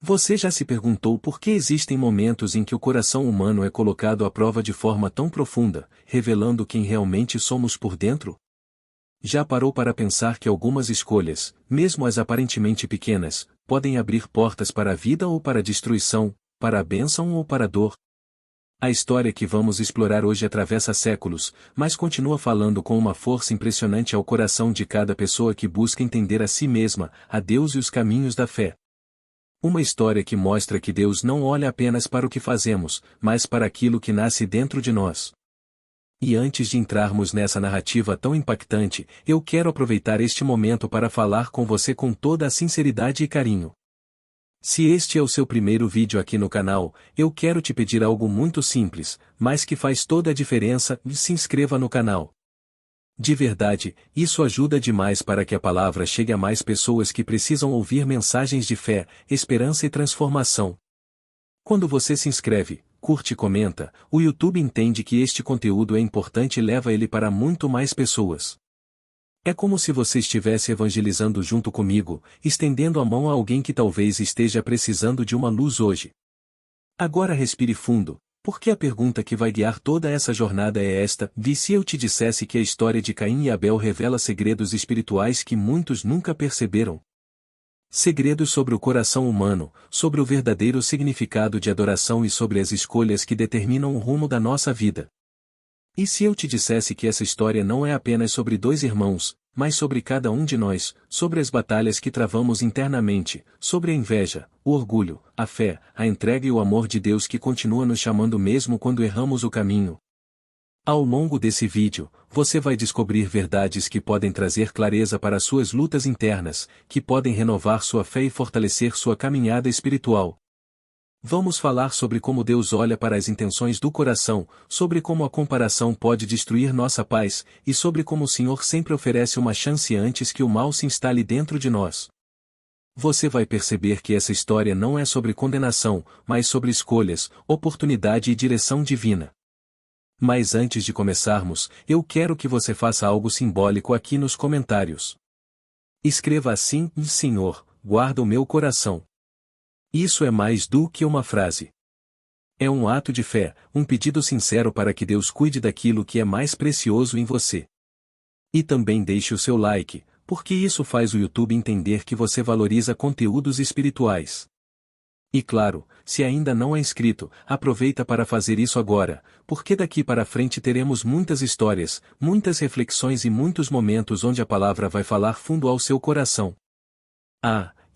Você já se perguntou por que existem momentos em que o coração humano é colocado à prova de forma tão profunda, revelando quem realmente somos por dentro? Já parou para pensar que algumas escolhas, mesmo as aparentemente pequenas, podem abrir portas para a vida ou para a destruição, para a bênção ou para a dor? A história que vamos explorar hoje atravessa séculos, mas continua falando com uma força impressionante ao coração de cada pessoa que busca entender a si mesma, a Deus e os caminhos da fé. Uma história que mostra que Deus não olha apenas para o que fazemos, mas para aquilo que nasce dentro de nós. E antes de entrarmos nessa narrativa tão impactante, eu quero aproveitar este momento para falar com você com toda a sinceridade e carinho. Se este é o seu primeiro vídeo aqui no canal, eu quero te pedir algo muito simples, mas que faz toda a diferença: se inscreva no canal. De verdade, isso ajuda demais para que a palavra chegue a mais pessoas que precisam ouvir mensagens de fé, esperança e transformação. Quando você se inscreve, curte e comenta, o YouTube entende que este conteúdo é importante e leva ele para muito mais pessoas. É como se você estivesse evangelizando junto comigo, estendendo a mão a alguém que talvez esteja precisando de uma luz hoje. Agora respire fundo. Porque a pergunta que vai guiar toda essa jornada é esta: e se eu te dissesse que a história de Caim e Abel revela segredos espirituais que muitos nunca perceberam? Segredos sobre o coração humano, sobre o verdadeiro significado de adoração e sobre as escolhas que determinam o rumo da nossa vida. E se eu te dissesse que essa história não é apenas sobre dois irmãos, mas sobre cada um de nós, sobre as batalhas que travamos internamente, sobre a inveja, o orgulho, a fé, a entrega e o amor de Deus que continua nos chamando mesmo quando erramos o caminho? Ao longo desse vídeo, você vai descobrir verdades que podem trazer clareza para suas lutas internas, que podem renovar sua fé e fortalecer sua caminhada espiritual. Vamos falar sobre como Deus olha para as intenções do coração, sobre como a comparação pode destruir nossa paz, e sobre como o Senhor sempre oferece uma chance antes que o mal se instale dentro de nós. Você vai perceber que essa história não é sobre condenação, mas sobre escolhas, oportunidade e direção divina. Mas antes de começarmos, eu quero que você faça algo simbólico aqui nos comentários. Escreva assim: Senhor, guarda o meu coração. Isso é mais do que uma frase. É um ato de fé, um pedido sincero para que Deus cuide daquilo que é mais precioso em você. E também deixe o seu like, porque isso faz o YouTube entender que você valoriza conteúdos espirituais. E claro, se ainda não é inscrito, aproveita para fazer isso agora, porque daqui para frente teremos muitas histórias, muitas reflexões e muitos momentos onde a palavra vai falar fundo ao seu coração.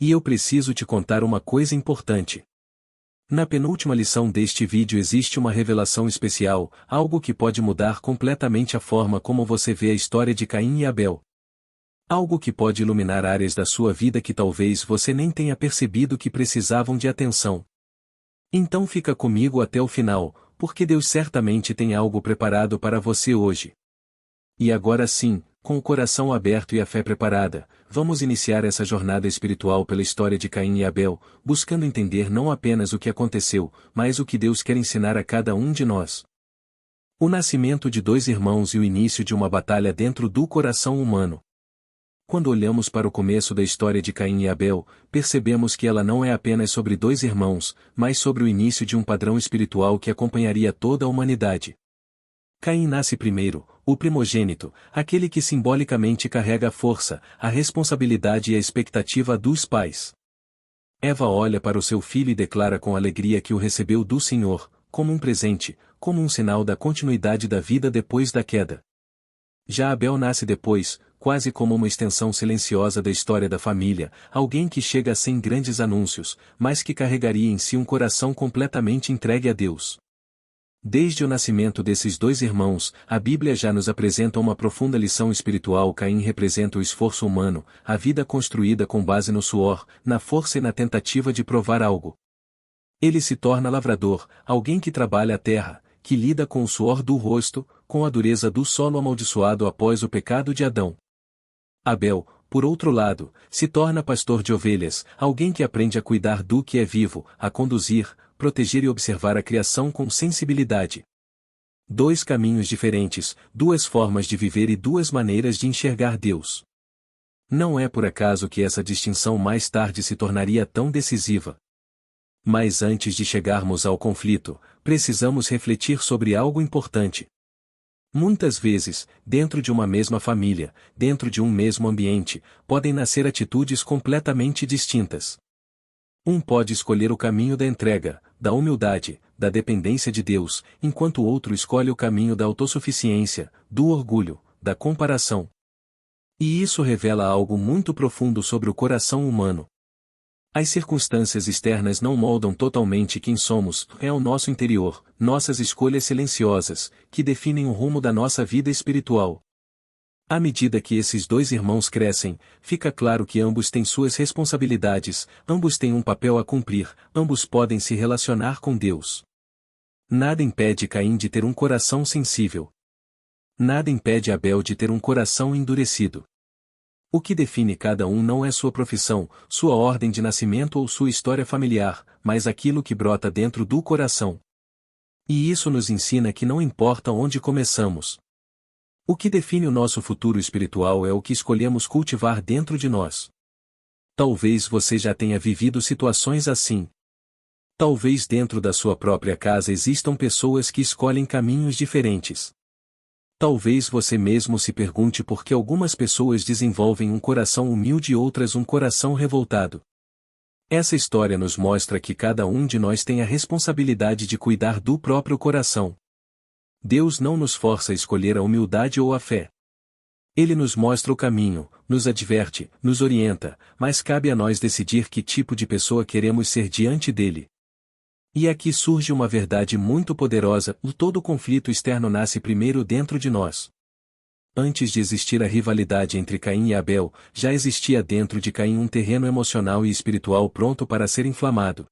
E eu preciso te contar uma coisa importante. Na penúltima lição deste vídeo existe uma revelação especial, algo que pode mudar completamente a forma como você vê a história de Caim e Abel. Algo que pode iluminar áreas da sua vida que talvez você nem tenha percebido que precisavam de atenção. Então fica comigo até o final, porque Deus certamente tem algo preparado para você hoje. E agora sim, com o coração aberto e a fé preparada, vamos iniciar essa jornada espiritual pela história de Caim e Abel, buscando entender não apenas o que aconteceu, mas o que Deus quer ensinar a cada um de nós. O nascimento de dois irmãos e o início de uma batalha dentro do coração humano. Quando olhamos para o começo da história de Caim e Abel, percebemos que ela não é apenas sobre dois irmãos, mas sobre o início de um padrão espiritual que acompanharia toda a humanidade. Caim nasce primeiro, o primogênito, aquele que simbolicamente carrega a força, a responsabilidade e a expectativa dos pais. Eva olha para o seu filho e declara com alegria que o recebeu do Senhor, como um presente, como um sinal da continuidade da vida depois da queda. Já Abel nasce depois, quase como uma extensão silenciosa da história da família, alguém que chega sem grandes anúncios, mas que carregaria em si um coração completamente entregue a Deus. Desde o nascimento desses dois irmãos, a Bíblia já nos apresenta uma profunda lição espiritual. Caim representa o esforço humano, a vida construída com base no suor, na força e na tentativa de provar algo. Ele se torna lavrador, alguém que trabalha a terra, que lida com o suor do rosto, com a dureza do solo amaldiçoado após o pecado de Adão. Abel, por outro lado, se torna pastor de ovelhas, alguém que aprende a cuidar do que é vivo, a conduzir, proteger e observar a criação com sensibilidade. Dois caminhos diferentes, duas formas de viver e duas maneiras de enxergar Deus. Não é por acaso que essa distinção mais tarde se tornaria tão decisiva. Mas antes de chegarmos ao conflito, precisamos refletir sobre algo importante. Muitas vezes, dentro de uma mesma família, dentro de um mesmo ambiente, podem nascer atitudes completamente distintas. Um pode escolher o caminho da entrega, da humildade, da dependência de Deus, enquanto o outro escolhe o caminho da autossuficiência, do orgulho, da comparação. E isso revela algo muito profundo sobre o coração humano. As circunstâncias externas não moldam totalmente quem somos, é o nosso interior, nossas escolhas silenciosas, que definem o rumo da nossa vida espiritual. À medida que esses dois irmãos crescem, fica claro que ambos têm suas responsabilidades, ambos têm um papel a cumprir, ambos podem se relacionar com Deus. Nada impede Caim de ter um coração sensível. Nada impede Abel de ter um coração endurecido. O que define cada um não é sua profissão, sua ordem de nascimento ou sua história familiar, mas aquilo que brota dentro do coração. E isso nos ensina que não importa onde começamos. O que define o nosso futuro espiritual é o que escolhemos cultivar dentro de nós. Talvez você já tenha vivido situações assim. Talvez dentro da sua própria casa existam pessoas que escolhem caminhos diferentes. Talvez você mesmo se pergunte por que algumas pessoas desenvolvem um coração humilde e outras um coração revoltado. Essa história nos mostra que cada um de nós tem a responsabilidade de cuidar do próprio coração. Deus não nos força a escolher a humildade ou a fé. Ele nos mostra o caminho, nos adverte, nos orienta, mas cabe a nós decidir que tipo de pessoa queremos ser diante dele. E aqui surge uma verdade muito poderosa: todo conflito externo nasce primeiro dentro de nós. Antes de existir a rivalidade entre Caim e Abel, já existia dentro de Caim um terreno emocional e espiritual pronto para ser inflamado.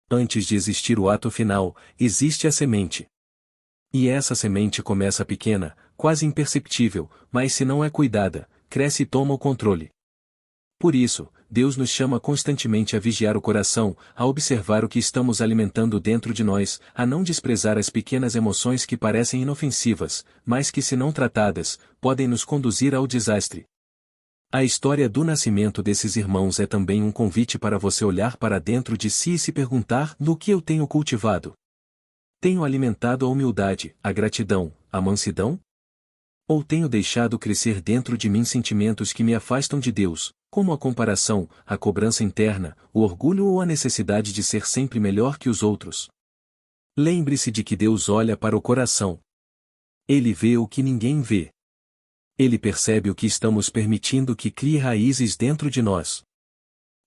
Antes de existir o ato final, existe a semente. E essa semente começa pequena, quase imperceptível, mas se não é cuidada, cresce e toma o controle. Por isso, Deus nos chama constantemente a vigiar o coração, a observar o que estamos alimentando dentro de nós, a não desprezar as pequenas emoções que parecem inofensivas, mas que, se não tratadas, podem nos conduzir ao desastre. A história do nascimento desses irmãos é também um convite para você olhar para dentro de si e se perguntar: no que eu tenho cultivado? Tenho alimentado a humildade, a gratidão, a mansidão? Ou tenho deixado crescer dentro de mim sentimentos que me afastam de Deus, como a comparação, a cobrança interna, o orgulho ou a necessidade de ser sempre melhor que os outros? Lembre-se de que Deus olha para o coração. Ele vê o que ninguém vê. Ele percebe o que estamos permitindo que crie raízes dentro de nós.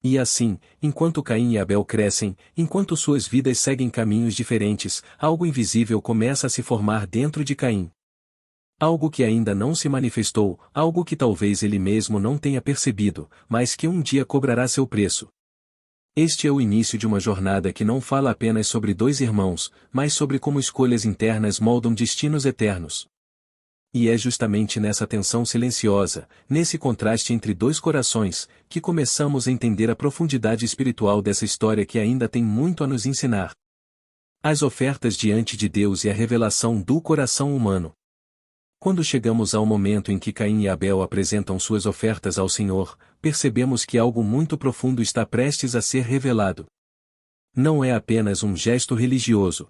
E assim, enquanto Caim e Abel crescem, enquanto suas vidas seguem caminhos diferentes, algo invisível começa a se formar dentro de Caim. Algo que ainda não se manifestou, algo que talvez ele mesmo não tenha percebido, mas que um dia cobrará seu preço. Este é o início de uma jornada que não fala apenas sobre dois irmãos, mas sobre como escolhas internas moldam destinos eternos. E é justamente nessa tensão silenciosa, nesse contraste entre dois corações, que começamos a entender a profundidade espiritual dessa história que ainda tem muito a nos ensinar. As ofertas diante de Deus e a revelação do coração humano. Quando chegamos ao momento em que Caim e Abel apresentam suas ofertas ao Senhor, percebemos que algo muito profundo está prestes a ser revelado. Não é apenas um gesto religioso.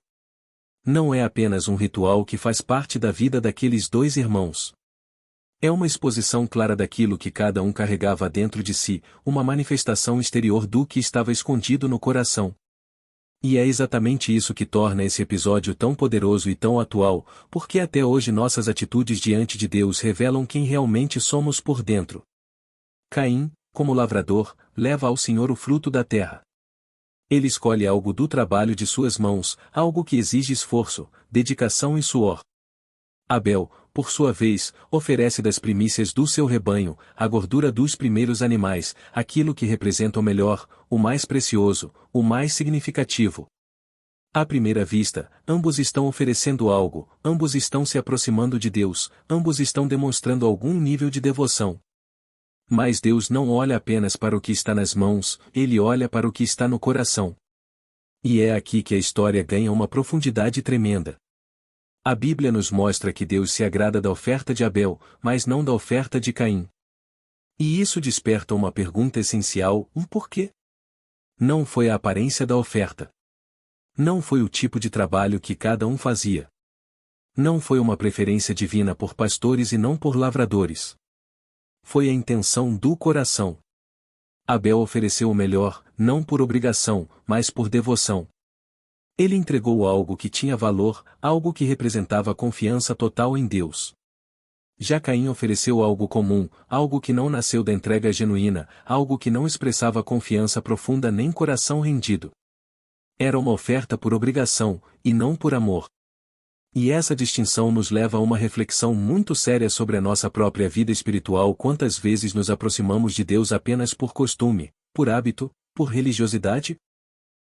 Não é apenas um ritual que faz parte da vida daqueles dois irmãos. É uma exposição clara daquilo que cada um carregava dentro de si, uma manifestação exterior do que estava escondido no coração. E é exatamente isso que torna esse episódio tão poderoso e tão atual, porque até hoje nossas atitudes diante de Deus revelam quem realmente somos por dentro. Caim, como lavrador, leva ao Senhor o fruto da terra. Ele escolhe algo do trabalho de suas mãos, algo que exige esforço, dedicação e suor. Abel, por sua vez, oferece das primícias do seu rebanho, a gordura dos primeiros animais, aquilo que representa o melhor, o mais precioso, o mais significativo. À primeira vista, ambos estão oferecendo algo, ambos estão se aproximando de Deus, ambos estão demonstrando algum nível de devoção. Mas Deus não olha apenas para o que está nas mãos, Ele olha para o que está no coração. E é aqui que a história ganha uma profundidade tremenda. A Bíblia nos mostra que Deus se agrada da oferta de Abel, mas não da oferta de Caim. E isso desperta uma pergunta essencial: por quê? Não foi a aparência da oferta. Não foi o tipo de trabalho que cada um fazia. Não foi uma preferência divina por pastores e não por lavradores. Foi a intenção do coração. Abel ofereceu o melhor, não por obrigação, mas por devoção. Ele entregou algo que tinha valor, algo que representava confiança total em Deus. Já Caim ofereceu algo comum, algo que não nasceu da entrega genuína, algo que não expressava confiança profunda nem coração rendido. Era uma oferta por obrigação, e não por amor. E essa distinção nos leva a uma reflexão muito séria sobre a nossa própria vida espiritual. Quantas vezes nos aproximamos de Deus apenas por costume, por hábito, por religiosidade?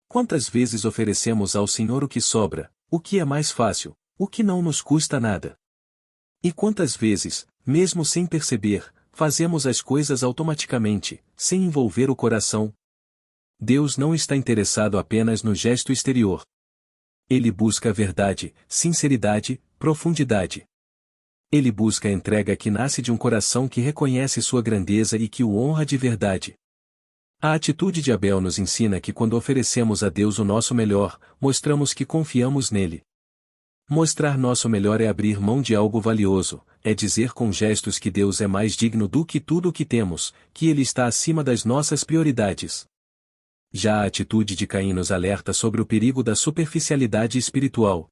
Quantas vezes oferecemos ao Senhor o que sobra, o que é mais fácil, o que não nos custa nada? E quantas vezes, mesmo sem perceber, fazemos as coisas automaticamente, sem envolver o coração? Deus não está interessado apenas no gesto exterior. Ele busca a verdade, sinceridade, profundidade. Ele busca a entrega que nasce de um coração que reconhece sua grandeza e que o honra de verdade. A atitude de Abel nos ensina que quando oferecemos a Deus o nosso melhor, mostramos que confiamos nele. Mostrar nosso melhor é abrir mão de algo valioso, é dizer com gestos que Deus é mais digno do que tudo o que temos, que Ele está acima das nossas prioridades. Já a atitude de Caim nos alerta sobre o perigo da superficialidade espiritual.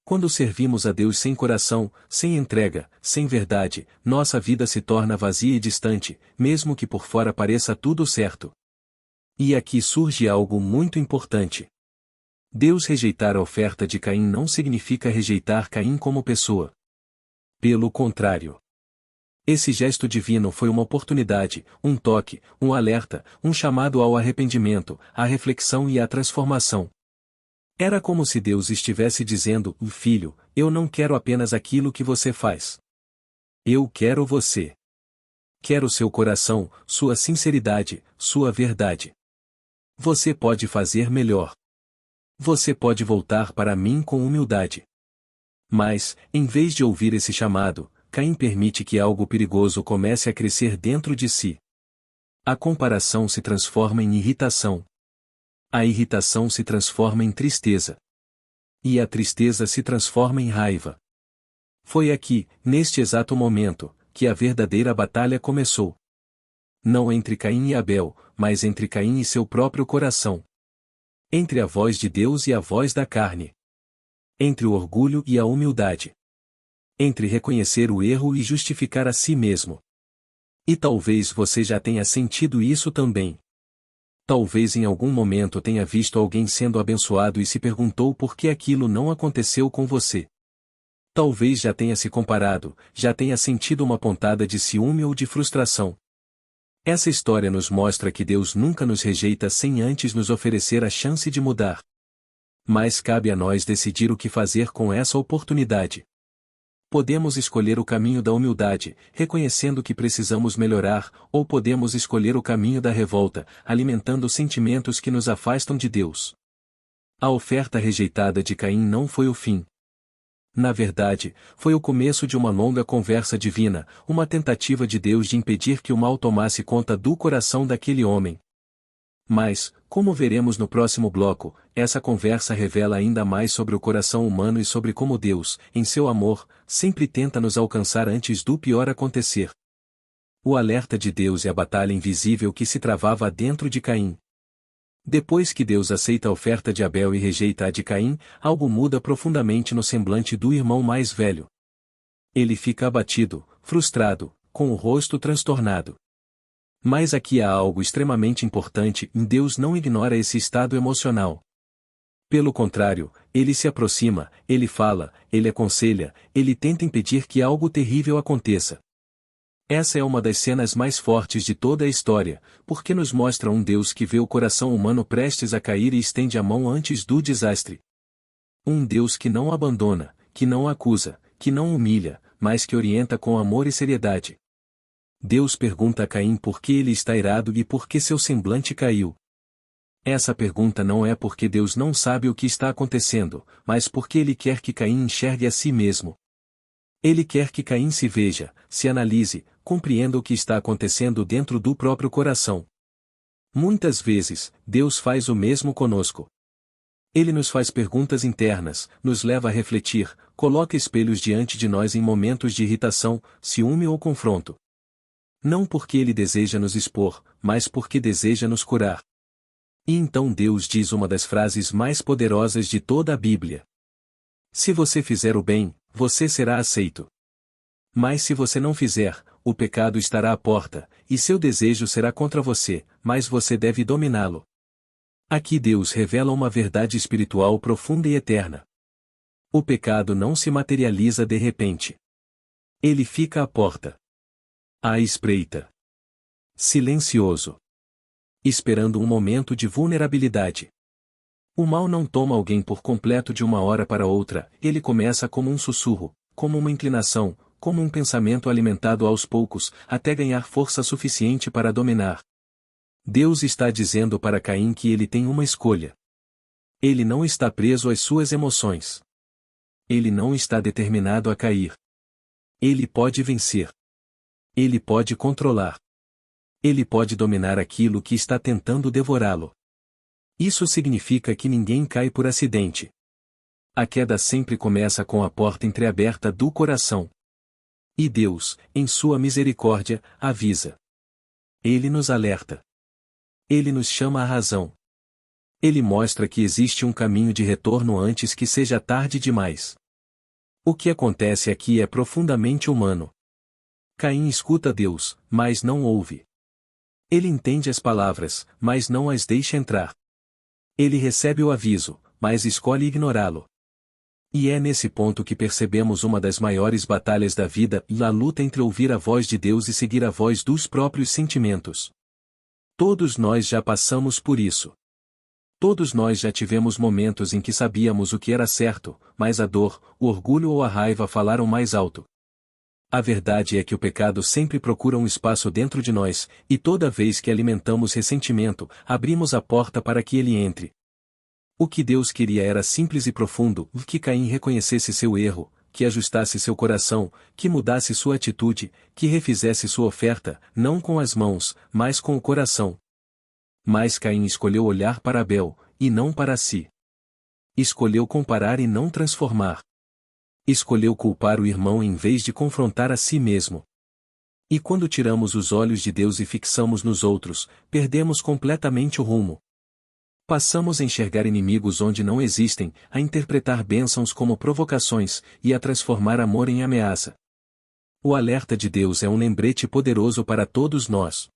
Quando servimos a Deus sem coração, sem entrega, sem verdade, nossa vida se torna vazia e distante, mesmo que por fora pareça tudo certo. E aqui surge algo muito importante. Deus rejeitar a oferta de Caim não significa rejeitar Caim como pessoa. Pelo contrário. Esse gesto divino foi uma oportunidade, um toque, um alerta, um chamado ao arrependimento, à reflexão e à transformação. Era como se Deus estivesse dizendo: filho, eu não quero apenas aquilo que você faz. Eu quero você. Quero seu coração, sua sinceridade, sua verdade. Você pode fazer melhor. Você pode voltar para mim com humildade. Mas, em vez de ouvir esse chamado, Caim permite que algo perigoso comece a crescer dentro de si. A comparação se transforma em irritação. A irritação se transforma em tristeza. E a tristeza se transforma em raiva. Foi aqui, neste exato momento, que a verdadeira batalha começou. Não entre Caim e Abel, mas entre Caim e seu próprio coração. Entre a voz de Deus e a voz da carne. Entre o orgulho e a humildade. Entre reconhecer o erro e justificar a si mesmo. E talvez você já tenha sentido isso também. Talvez em algum momento tenha visto alguém sendo abençoado e se perguntou por que aquilo não aconteceu com você. Talvez já tenha se comparado, já tenha sentido uma pontada de ciúme ou de frustração. Essa história nos mostra que Deus nunca nos rejeita sem antes nos oferecer a chance de mudar. Mas cabe a nós decidir o que fazer com essa oportunidade. Podemos escolher o caminho da humildade, reconhecendo que precisamos melhorar, ou podemos escolher o caminho da revolta, alimentando sentimentos que nos afastam de Deus. A oferta rejeitada de Caim não foi o fim. Na verdade, foi o começo de uma longa conversa divina, uma tentativa de Deus de impedir que o mal tomasse conta do coração daquele homem. Mas, como veremos no próximo bloco, essa conversa revela ainda mais sobre o coração humano e sobre como Deus, em seu amor, sempre tenta nos alcançar antes do pior acontecer. O alerta de Deus e a batalha invisível que se travava dentro de Caim. Depois que Deus aceita a oferta de Abel e rejeita a de Caim, algo muda profundamente no semblante do irmão mais velho. Ele fica abatido, frustrado, com o rosto transtornado. Mas aqui há algo extremamente importante: Deus não ignora esse estado emocional. Pelo contrário, ele se aproxima, ele fala, ele aconselha, ele tenta impedir que algo terrível aconteça. Essa é uma das cenas mais fortes de toda a história, porque nos mostra um Deus que vê o coração humano prestes a cair e estende a mão antes do desastre. Um Deus que não abandona, que não acusa, que não humilha, mas que orienta com amor e seriedade. Deus pergunta a Caim por que ele está irado e por que seu semblante caiu. Essa pergunta não é porque Deus não sabe o que está acontecendo, mas porque Ele quer que Caim enxergue a si mesmo. Ele quer que Caim se veja, se analise, compreenda o que está acontecendo dentro do próprio coração. Muitas vezes, Deus faz o mesmo conosco. Ele nos faz perguntas internas, nos leva a refletir, coloca espelhos diante de nós em momentos de irritação, ciúme ou confronto. Não porque Ele deseja nos expor, mas porque deseja nos curar. E então Deus diz uma das frases mais poderosas de toda a Bíblia. Se você fizer o bem, você será aceito. Mas se você não fizer, o pecado estará à porta, e seu desejo será contra você, mas você deve dominá-lo. Aqui Deus revela uma verdade espiritual profunda e eterna. O pecado não se materializa de repente. Ele fica à porta. À espreita. Silencioso. Esperando um momento de vulnerabilidade. O mal não toma alguém por completo de uma hora para outra, ele começa como um sussurro, como uma inclinação, como um pensamento alimentado aos poucos, até ganhar força suficiente para dominar. Deus está dizendo para Caim que ele tem uma escolha. Ele não está preso às suas emoções. Ele não está determinado a cair. Ele pode vencer. Ele pode controlar. Ele pode dominar aquilo que está tentando devorá-lo. Isso significa que ninguém cai por acidente. A queda sempre começa com a porta entreaberta do coração. E Deus, em sua misericórdia, avisa. Ele nos alerta. Ele nos chama à razão. Ele mostra que existe um caminho de retorno antes que seja tarde demais. O que acontece aqui é profundamente humano. Caim escuta Deus, mas não ouve. Ele entende as palavras, mas não as deixa entrar. Ele recebe o aviso, mas escolhe ignorá-lo. E é nesse ponto que percebemos uma das maiores batalhas da vida, a luta entre ouvir a voz de Deus e seguir a voz dos próprios sentimentos. Todos nós já passamos por isso. Todos nós já tivemos momentos em que sabíamos o que era certo, mas a dor, o orgulho ou a raiva falaram mais alto. A verdade é que o pecado sempre procura um espaço dentro de nós, e toda vez que alimentamos ressentimento, abrimos a porta para que ele entre. O que Deus queria era simples e profundo, que Caim reconhecesse seu erro, que ajustasse seu coração, que mudasse sua atitude, que refizesse sua oferta, não com as mãos, mas com o coração. Mas Caim escolheu olhar para Abel, e não para si. Escolheu comparar e não transformar. Escolheu culpar o irmão em vez de confrontar a si mesmo. E quando tiramos os olhos de Deus e fixamos nos outros, perdemos completamente o rumo. Passamos a enxergar inimigos onde não existem, a interpretar bênçãos como provocações, e a transformar amor em ameaça. O alerta de Deus é um lembrete poderoso para todos nós.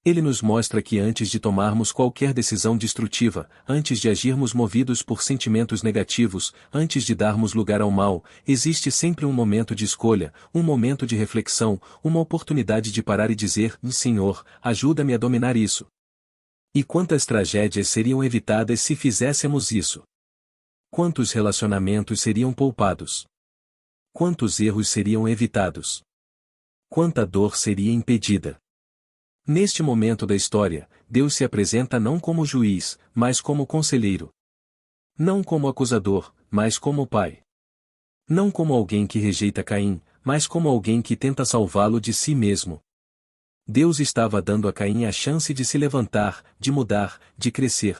Ele nos mostra que antes de tomarmos qualquer decisão destrutiva, antes de agirmos movidos por sentimentos negativos, antes de darmos lugar ao mal, existe sempre um momento de escolha, um momento de reflexão, uma oportunidade de parar e dizer: Senhor, ajuda-me a dominar isso. E quantas tragédias seriam evitadas se fizéssemos isso? Quantos relacionamentos seriam poupados? Quantos erros seriam evitados? Quanta dor seria impedida? Neste momento da história, Deus se apresenta não como juiz, mas como conselheiro. Não como acusador, mas como pai. Não como alguém que rejeita Caim, mas como alguém que tenta salvá-lo de si mesmo. Deus estava dando a Caim a chance de se levantar, de mudar, de crescer.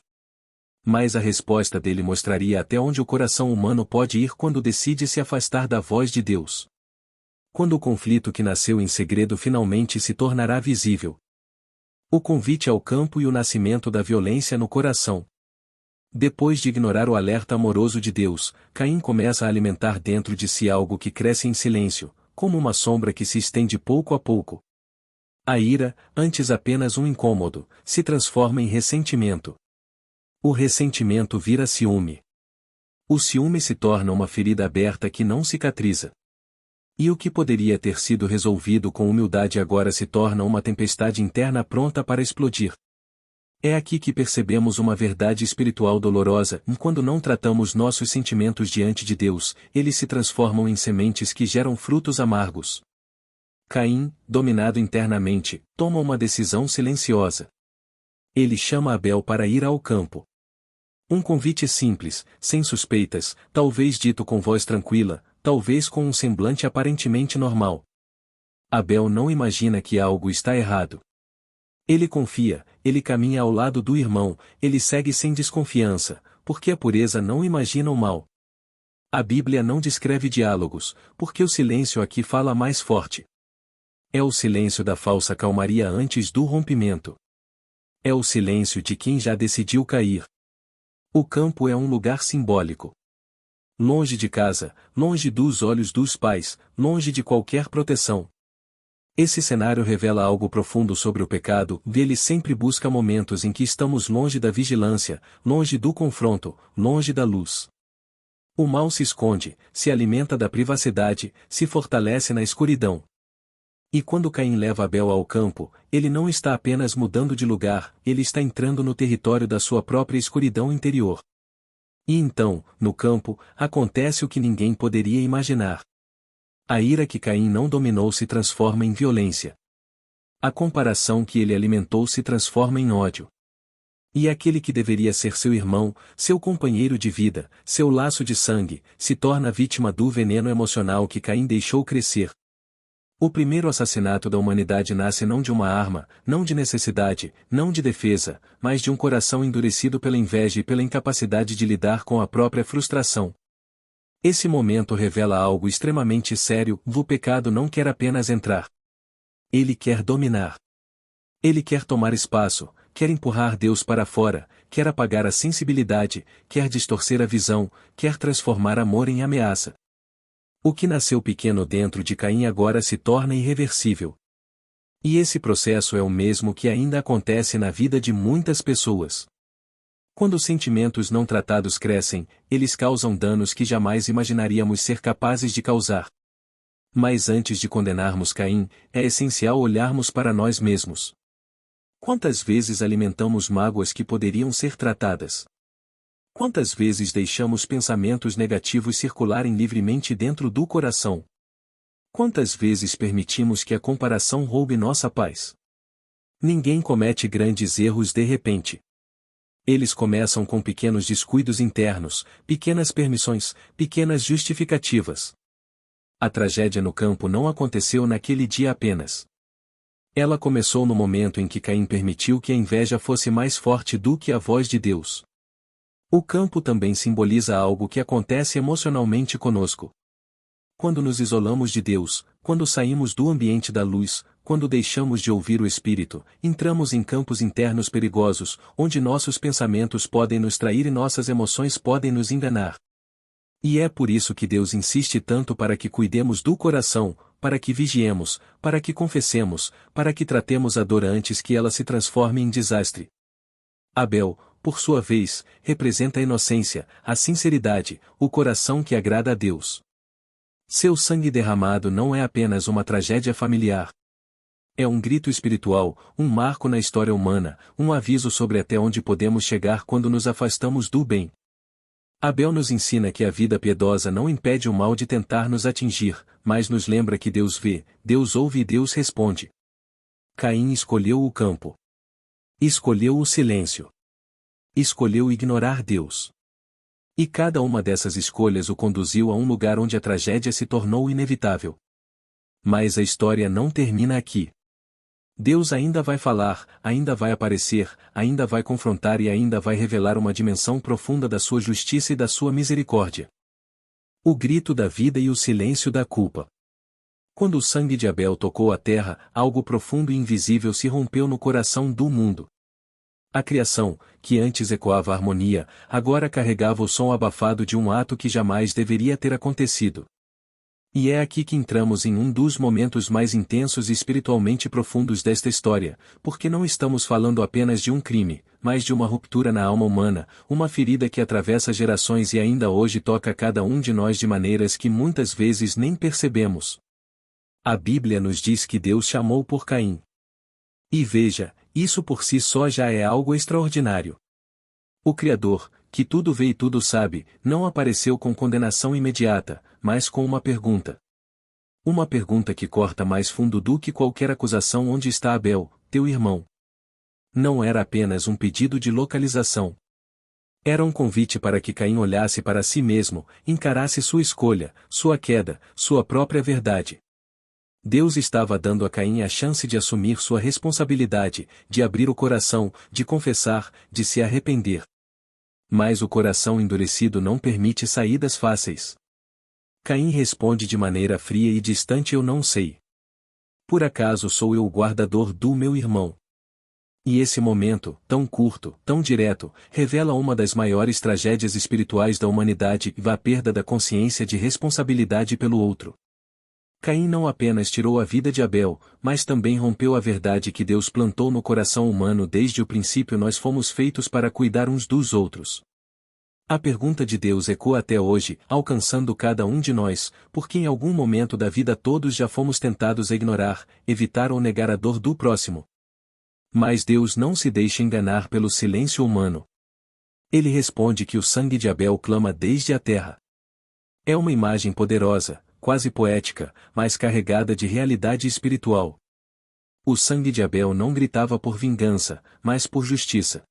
Mas a resposta dele mostraria até onde o coração humano pode ir quando decide se afastar da voz de Deus. Quando o conflito que nasceu em segredo finalmente se tornará visível. O convite ao campo e o nascimento da violência no coração. Depois de ignorar o alerta amoroso de Deus, Caim começa a alimentar dentro de si algo que cresce em silêncio, como uma sombra que se estende pouco a pouco. A ira, antes apenas um incômodo, se transforma em ressentimento. O ressentimento vira ciúme. O ciúme se torna uma ferida aberta que não cicatriza. E o que poderia ter sido resolvido com humildade agora se torna uma tempestade interna pronta para explodir. É aqui que percebemos uma verdade espiritual dolorosa: quando não tratamos nossos sentimentos diante de Deus, eles se transformam em sementes que geram frutos amargos. Caim, dominado internamente, toma uma decisão silenciosa. Ele chama Abel para ir ao campo. Um convite simples, sem suspeitas, talvez dito com voz tranquila, talvez com um semblante aparentemente normal. Abel não imagina que algo está errado. Ele confia, ele caminha ao lado do irmão, ele segue sem desconfiança, porque a pureza não imagina o mal. A Bíblia não descreve diálogos, porque o silêncio aqui fala mais forte. É o silêncio da falsa calmaria antes do rompimento. É o silêncio de quem já decidiu cair. O campo é um lugar simbólico. Longe de casa, longe dos olhos dos pais, longe de qualquer proteção. Esse cenário revela algo profundo sobre o pecado, ele sempre busca momentos em que estamos longe da vigilância, longe do confronto, longe da luz. O mal se esconde, se alimenta da privacidade, se fortalece na escuridão. E quando Caim leva Abel ao campo, ele não está apenas mudando de lugar, ele está entrando no território da sua própria escuridão interior. E então, no campo, acontece o que ninguém poderia imaginar. A ira que Caim não dominou se transforma em violência. A comparação que ele alimentou se transforma em ódio. E aquele que deveria ser seu irmão, seu companheiro de vida, seu laço de sangue, se torna vítima do veneno emocional que Caim deixou crescer. O primeiro assassinato da humanidade nasce não de uma arma, não de necessidade, não de defesa, mas de um coração endurecido pela inveja e pela incapacidade de lidar com a própria frustração. Esse momento revela algo extremamente sério: o pecado não quer apenas entrar. Ele quer dominar. Ele quer tomar espaço, quer empurrar Deus para fora, quer apagar a sensibilidade, quer distorcer a visão, quer transformar amor em ameaça. O que nasceu pequeno dentro de Caim agora se torna irreversível. E esse processo é o mesmo que ainda acontece na vida de muitas pessoas. Quando os sentimentos não tratados crescem, eles causam danos que jamais imaginaríamos ser capazes de causar. Mas antes de condenarmos Caim, é essencial olharmos para nós mesmos. Quantas vezes alimentamos mágoas que poderiam ser tratadas? Quantas vezes deixamos pensamentos negativos circularem livremente dentro do coração? Quantas vezes permitimos que a comparação roube nossa paz? Ninguém comete grandes erros de repente. Eles começam com pequenos descuidos internos, pequenas permissões, pequenas justificativas. A tragédia no campo não aconteceu naquele dia apenas. Ela começou no momento em que Caim permitiu que a inveja fosse mais forte do que a voz de Deus. O campo também simboliza algo que acontece emocionalmente conosco. Quando nos isolamos de Deus, quando saímos do ambiente da luz, quando deixamos de ouvir o Espírito, entramos em campos internos perigosos, onde nossos pensamentos podem nos trair e nossas emoções podem nos enganar. E é por isso que Deus insiste tanto para que cuidemos do coração, para que vigiemos, para que confessemos, para que tratemos a dor antes que ela se transforme em desastre. Abel, por sua vez, representa a inocência, a sinceridade, o coração que agrada a Deus. Seu sangue derramado não é apenas uma tragédia familiar. É um grito espiritual, um marco na história humana, um aviso sobre até onde podemos chegar quando nos afastamos do bem. Abel nos ensina que a vida piedosa não impede o mal de tentar nos atingir, mas nos lembra que Deus vê, Deus ouve e Deus responde. Caim escolheu o campo. Escolheu o silêncio. Escolheu ignorar Deus. E cada uma dessas escolhas o conduziu a um lugar onde a tragédia se tornou inevitável. Mas a história não termina aqui. Deus ainda vai falar, ainda vai aparecer, ainda vai confrontar e ainda vai revelar uma dimensão profunda da sua justiça e da sua misericórdia. O grito da vida e o silêncio da culpa. Quando o sangue de Abel tocou a terra, algo profundo e invisível se rompeu no coração do mundo. A criação, que antes ecoava a harmonia, agora carregava o som abafado de um ato que jamais deveria ter acontecido. E é aqui que entramos em um dos momentos mais intensos e espiritualmente profundos desta história, porque não estamos falando apenas de um crime, mas de uma ruptura na alma humana, uma ferida que atravessa gerações e ainda hoje toca cada um de nós de maneiras que muitas vezes nem percebemos. A Bíblia nos diz que Deus chamou por Caim. E veja, isso por si só já é algo extraordinário. O Criador, que tudo vê e tudo sabe, não apareceu com condenação imediata, mas com uma pergunta. Uma pergunta que corta mais fundo do que qualquer acusação: onde está Abel, teu irmão? Não era apenas um pedido de localização. Era um convite para que Caim olhasse para si mesmo, encarasse sua escolha, sua queda, sua própria verdade. Deus estava dando a Caim a chance de assumir sua responsabilidade, de abrir o coração, de confessar, de se arrepender. Mas o coração endurecido não permite saídas fáceis. Caim responde de maneira fria e distante: eu não sei. Por acaso sou eu o guardador do meu irmão? E esse momento, tão curto, tão direto, revela uma das maiores tragédias espirituais da humanidade, a perda da consciência de responsabilidade pelo outro. Caim não apenas tirou a vida de Abel, mas também rompeu a verdade que Deus plantou no coração humano desde o princípio: nós fomos feitos para cuidar uns dos outros. A pergunta de Deus ecoa até hoje, alcançando cada um de nós, porque em algum momento da vida todos já fomos tentados a ignorar, evitar ou negar a dor do próximo. Mas Deus não se deixa enganar pelo silêncio humano. Ele responde que o sangue de Abel clama desde a terra. É uma imagem poderosa, quase poética, mas carregada de realidade espiritual. O sangue de Abel não gritava por vingança, mas por justiça.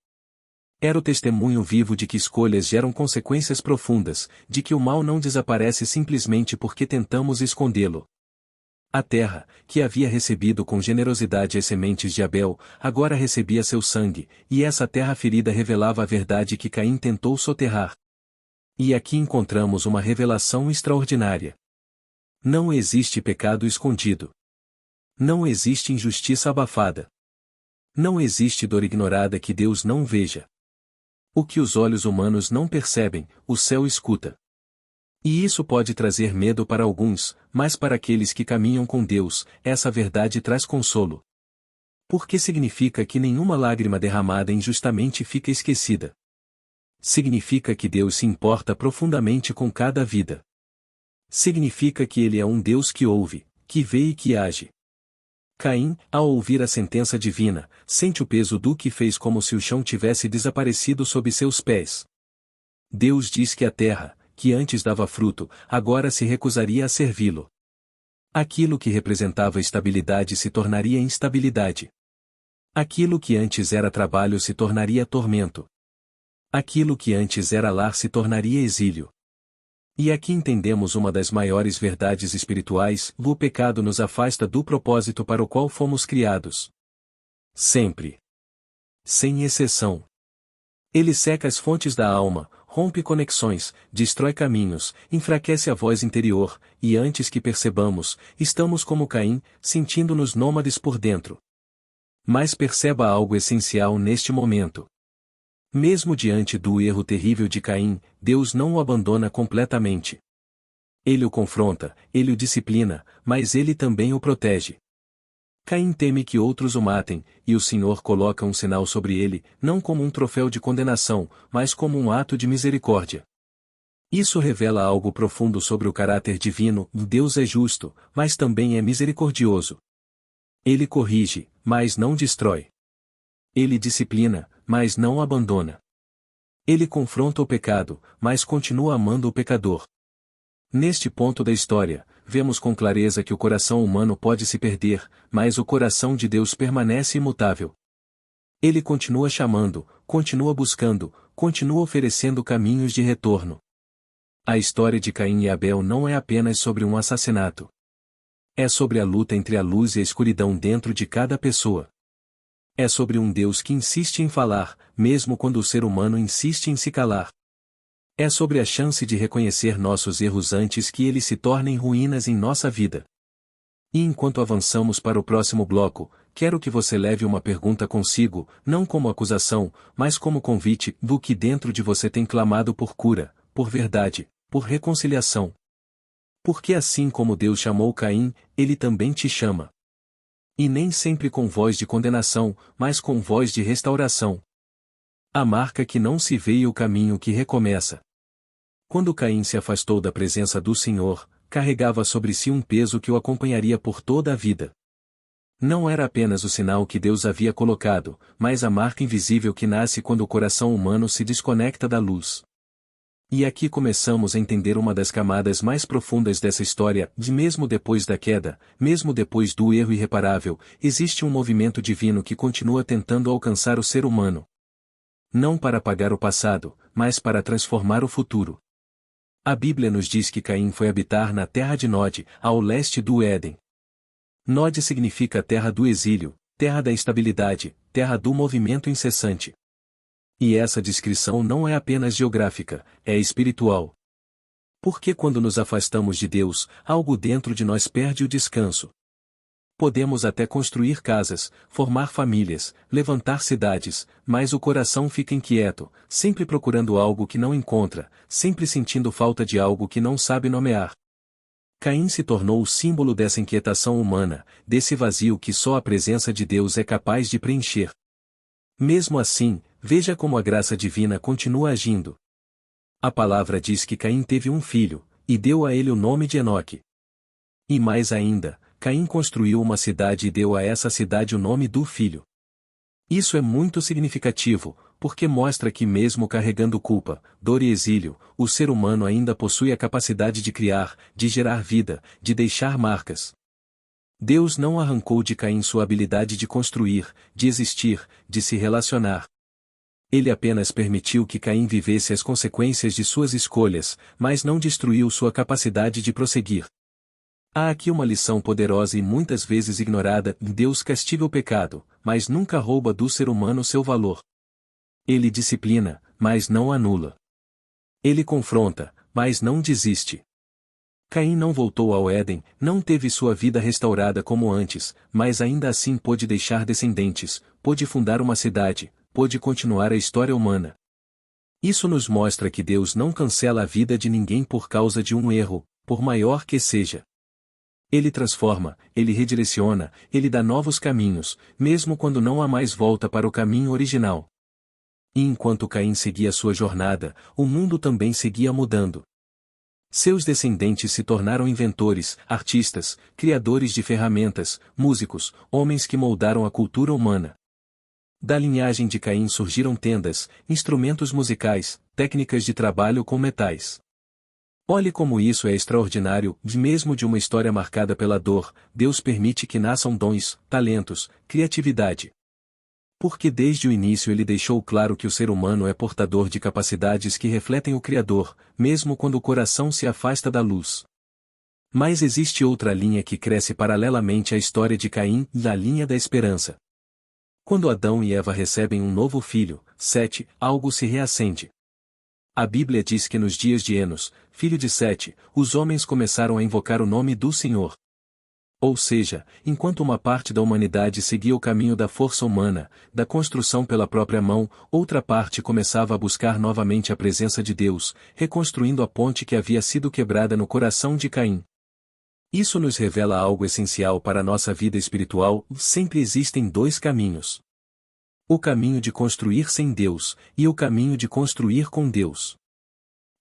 Era o testemunho vivo de que escolhas geram consequências profundas, de que o mal não desaparece simplesmente porque tentamos escondê-lo. A terra, que havia recebido com generosidade as sementes de Abel, agora recebia seu sangue, e essa terra ferida revelava a verdade que Caim tentou soterrar. E aqui encontramos uma revelação extraordinária. Não existe pecado escondido. Não existe injustiça abafada. Não existe dor ignorada que Deus não veja. O que os olhos humanos não percebem, o céu escuta. E isso pode trazer medo para alguns, mas para aqueles que caminham com Deus, essa verdade traz consolo. Porque significa que nenhuma lágrima derramada injustamente fica esquecida. Significa que Deus se importa profundamente com cada vida. Significa que Ele é um Deus que ouve, que vê e que age. Caim, ao ouvir a sentença divina, sente o peso do que fez, como se o chão tivesse desaparecido sob seus pés. Deus diz que a terra, que antes dava fruto, agora se recusaria a servi-lo. Aquilo que representava estabilidade se tornaria instabilidade. Aquilo que antes era trabalho se tornaria tormento. Aquilo que antes era lar se tornaria exílio. E aqui entendemos uma das maiores verdades espirituais: o pecado nos afasta do propósito para o qual fomos criados. Sempre. Sem exceção. Ele seca as fontes da alma, rompe conexões, destrói caminhos, enfraquece a voz interior, e antes que percebamos, estamos como Caim, sentindo-nos nômades por dentro. Mas perceba algo essencial neste momento. Mesmo diante do erro terrível de Caim, Deus não o abandona completamente. Ele o confronta, ele o disciplina, mas ele também o protege. Caim teme que outros o matem, e o Senhor coloca um sinal sobre ele, não como um troféu de condenação, mas como um ato de misericórdia. Isso revela algo profundo sobre o caráter divino: Deus é justo, mas também é misericordioso. Ele corrige, mas não destrói. Ele disciplina, mas não abandona. Ele confronta o pecado, mas continua amando o pecador. Neste ponto da história, vemos com clareza que o coração humano pode se perder, mas o coração de Deus permanece imutável. Ele continua chamando, continua buscando, continua oferecendo caminhos de retorno. A história de Caim e Abel não é apenas sobre um assassinato. É sobre a luta entre a luz e a escuridão dentro de cada pessoa. É sobre um Deus que insiste em falar, mesmo quando o ser humano insiste em se calar. É sobre a chance de reconhecer nossos erros antes que eles se tornem ruínas em nossa vida. E enquanto avançamos para o próximo bloco, quero que você leve uma pergunta consigo, não como acusação, mas como convite: do que dentro de você tem clamado por cura, por verdade, por reconciliação. Porque assim como Deus chamou Caim, Ele também te chama. E nem sempre com voz de condenação, mas com voz de restauração. A marca que não se vê e o caminho que recomeça. Quando Caim se afastou da presença do Senhor, carregava sobre si um peso que o acompanharia por toda a vida. Não era apenas o sinal que Deus havia colocado, mas a marca invisível que nasce quando o coração humano se desconecta da luz. E aqui começamos a entender uma das camadas mais profundas dessa história, de mesmo depois da queda, mesmo depois do erro irreparável, existe um movimento divino que continua tentando alcançar o ser humano. Não para apagar o passado, mas para transformar o futuro. A Bíblia nos diz que Caim foi habitar na terra de Nod, ao leste do Éden. Nod significa terra do exílio, terra da instabilidade, terra do movimento incessante. E essa descrição não é apenas geográfica, é espiritual. Porque quando nos afastamos de Deus, algo dentro de nós perde o descanso. Podemos até construir casas, formar famílias, levantar cidades, mas o coração fica inquieto, sempre procurando algo que não encontra, sempre sentindo falta de algo que não sabe nomear. Caim se tornou o símbolo dessa inquietação humana, desse vazio que só a presença de Deus é capaz de preencher. Mesmo assim, veja como a graça divina continua agindo. A palavra diz que Caim teve um filho, e deu a ele o nome de Enoque. E mais ainda, Caim construiu uma cidade e deu a essa cidade o nome do filho. Isso é muito significativo, porque mostra que mesmo carregando culpa, dor e exílio, o ser humano ainda possui a capacidade de criar, de gerar vida, de deixar marcas. Deus não arrancou de Caim sua habilidade de construir, de existir, de se relacionar. Ele apenas permitiu que Caim vivesse as consequências de suas escolhas, mas não destruiu sua capacidade de prosseguir. Há aqui uma lição poderosa e muitas vezes ignorada: Deus castiga o pecado, mas nunca rouba do ser humano seu valor. Ele disciplina, mas não anula. Ele confronta, mas não desiste. Caim não voltou ao Éden, não teve sua vida restaurada como antes, mas ainda assim pôde deixar descendentes, pôde fundar uma cidade, pôde continuar a história humana. Isso nos mostra que Deus não cancela a vida de ninguém por causa de um erro, por maior que seja. Ele transforma, ele redireciona, ele dá novos caminhos, mesmo quando não há mais volta para o caminho original. E enquanto Caim seguia sua jornada, o mundo também seguia mudando. Seus descendentes se tornaram inventores, artistas, criadores de ferramentas, músicos, homens que moldaram a cultura humana. Da linhagem de Caim surgiram tendas, instrumentos musicais, técnicas de trabalho com metais. Olhe como isso é extraordinário, mesmo de uma história marcada pela dor, Deus permite que nasçam dons, talentos, criatividade. Porque desde o início ele deixou claro que o ser humano é portador de capacidades que refletem o Criador, mesmo quando o coração se afasta da luz. Mas existe outra linha que cresce paralelamente à história de Caim, a linha da esperança. Quando Adão e Eva recebem um novo filho, Sete, algo se reacende. A Bíblia diz que nos dias de Enos, filho de Sete, os homens começaram a invocar o nome do Senhor. Ou seja, enquanto uma parte da humanidade seguia o caminho da força humana, da construção pela própria mão, outra parte começava a buscar novamente a presença de Deus, reconstruindo a ponte que havia sido quebrada no coração de Caim. Isso nos revela algo essencial para a nossa vida espiritual: sempre existem dois caminhos. O caminho de construir sem Deus, e o caminho de construir com Deus.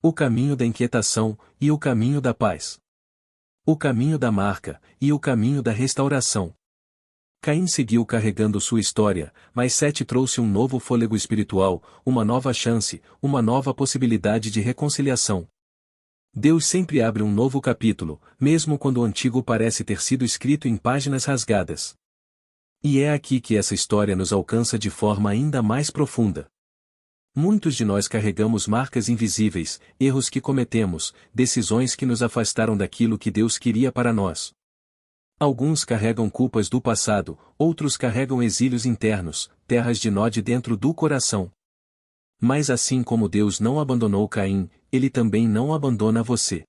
O caminho da inquietação, e o caminho da paz. O caminho da marca, e o caminho da restauração. Caim seguiu carregando sua história, mas Sete trouxe um novo fôlego espiritual, uma nova chance, uma nova possibilidade de reconciliação. Deus sempre abre um novo capítulo, mesmo quando o antigo parece ter sido escrito em páginas rasgadas. E é aqui que essa história nos alcança de forma ainda mais profunda. Muitos de nós carregamos marcas invisíveis, erros que cometemos, decisões que nos afastaram daquilo que Deus queria para nós. Alguns carregam culpas do passado, outros carregam exílios internos, terras de Nod dentro do coração. Mas assim como Deus não abandonou Caim, Ele também não abandona você.